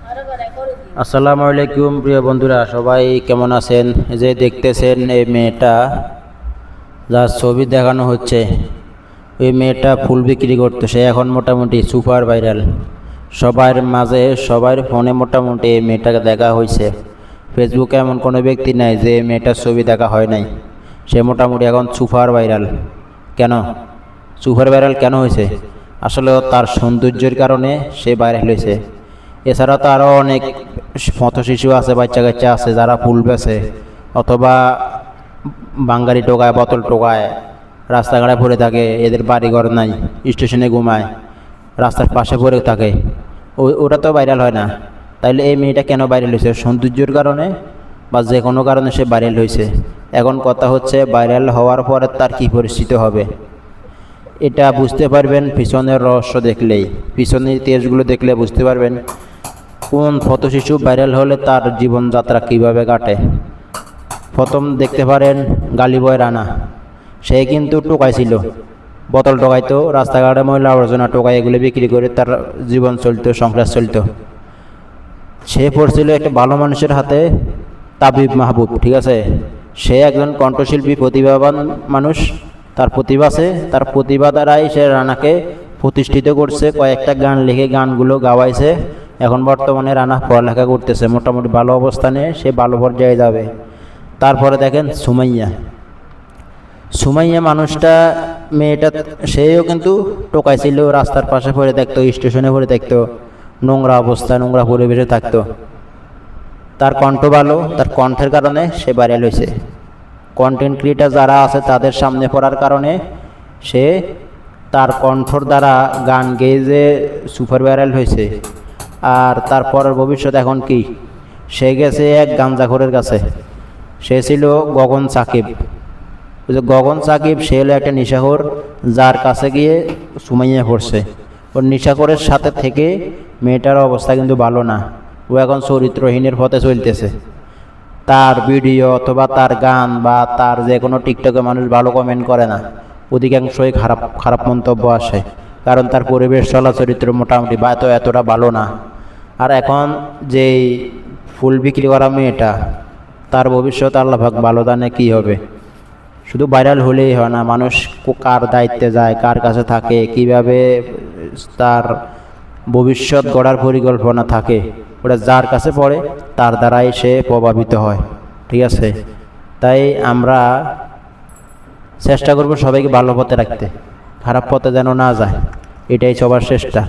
আসসালামু আলাইকুম প্রিয় বন্ধুরা, সবাই কেমন আছেন? যে দেখতেছেন এই মেয়েটা যার ছবি দেখানো হচ্ছে, ওই মেয়েটা ফুল বিক্রি করতেছে। এখন মোটামুটি সুপার ভাইরাল, সবার মাঝে সবার ফোনে মোটামুটি এই মেয়েটাকে দেখা হয়েছে। ফেসবুকে এমন কোনো ব্যক্তি নাই যে মেয়েটার ছবি দেখা হয় নাই। সে মোটামুটি এখন সুপার ভাইরাল। কেন সুপার ভাইরাল কেন হয়েছে? আসলে তার সৌন্দর্যের কারণে সে ভাইরাল হয়েছে। এছাড়া তো আরও অনেক পথ শিশু আছে, বাচ্চা কাচ্চা আছে যারা ফুল বেচে অথবা বাঙ্গারি টোকায়, বোতল টোকায়, রাস্তাঘাটে পড়ে থাকে। এদের বাড়িঘর নাই, স্টেশনে ঘুমায়, রাস্তার পাশে পড়ে থাকে। ওটা তো ভাইরাল হয় না। তাইলে এই মেয়েটা কেন ভাইরাল হয়েছে? সৌন্দর্যের কারণে বা যে কোনো কারণে সে ভাইরাল হয়েছে। এখন কথা হচ্ছে, ভাইরাল হওয়ার পরে তার কী পরিস্থিতি হবে এটা বুঝতে পারবেন পিছনের রহস্য দেখলেই, পিছনের ইতিহাসগুলো দেখলে বুঝতে পারবেন কোন পথশিশু ভাইরাল হলে তার জীবনযাত্রা কিভাবে কাটে। প্রথম দেখতে পারেন গালিবয় রানা। সে কিন্তু টোকাইছিল, বোতল টোকাইতো, রাস্তাঘাটে ময়লা আবর্জনা টোকাই এগুলো বিক্রি করে তার জীবন চলতো, সংসার চলতো। সে পড়ছিল একটা ভালো মানুষের হাতে, তাবিব মাহবুব, ঠিক আছে। সে একজন কণ্ঠশিল্পী, প্রতিভাবান মানুষ, তার প্রতিভা আছে। তার প্রতিভা দ্বারাই সে রানাকে প্রতিষ্ঠিত করছে, কয়েকটা গান লিখে গানগুলো গাওয়াইছে। এখন বর্তমানে রানা পড়ালেখা করতেছে, মোটামুটি ভালো অবস্থানে, সে ভালো পর্যায়ে যাবে। তারপরে দেখেন সুমাইয়া। সুমাইয়া মানুষটা, মেয়েটা, সেও কিন্তু টোকাইছিল, রাস্তার পাশে পড়ে থাকতো, স্টেশনে পড়ে থাকতো, নোংরা অবস্থা, নোংরা পরিবেশে থাকতো। তার কণ্ঠ ভালো, তার কণ্ঠের কারণে সে ভাইরাল হয়েছে। কন্টেন্ট ক্রিয়েটার যারা আছে তাদের সামনে পড়ার কারণে সে তার কণ্ঠর দ্বারা গান গেয়ে যে সুপার ভাইরাল হয়েছে। আর তারপরের ভবিষ্যৎ এখন কি? সে গেছে এক গাঞ্জাখোরের কাছে। সে ছিল গগন সাকিব। গগন সাকিব সে হলো একটা নেশাখোর, যার কাছে গিয়ে সুমাইয়া পড়ছে। ওর নেশাখোরের সাথে থেকে মেয়েটার অবস্থা কিন্তু ভালো না। ও এখন চরিত্রহীনের পথে চলতেছে। তার ভিডিও অথবা তার গান বা তার যে কোনো টিকটকে মানুষ ভালো কমেন্ট করে না, অধিকাংশই খারাপ খারাপ মন্তব্য আসে। কারণ তার পরিবেশ চলা চরিত্র মোটামুটি এতটা ভালো না। আর এখন যেই ফুল বিক্রি করা মেয়েটা, তার ভবিষ্যৎ আল্লাহ পাক ভালো জানে কী হবে। শুধু ভাইরাল হলেই হয় না, মানুষ কার দায়িত্বে যায়, কার কাছে থাকে, কিভাবে তার ভবিষ্যৎ গড়ার পরিকল্পনা থাকে, ওটা যার কাছে পড়ে তার দ্বারাই সে প্রভাবিত হয়, ঠিক আছে। তাই আমরা চেষ্টা করব সবাইকে ভালো পথে রাখতে, খারাপ পথে যেন না যায়, এটাই সবার চেষ্টা।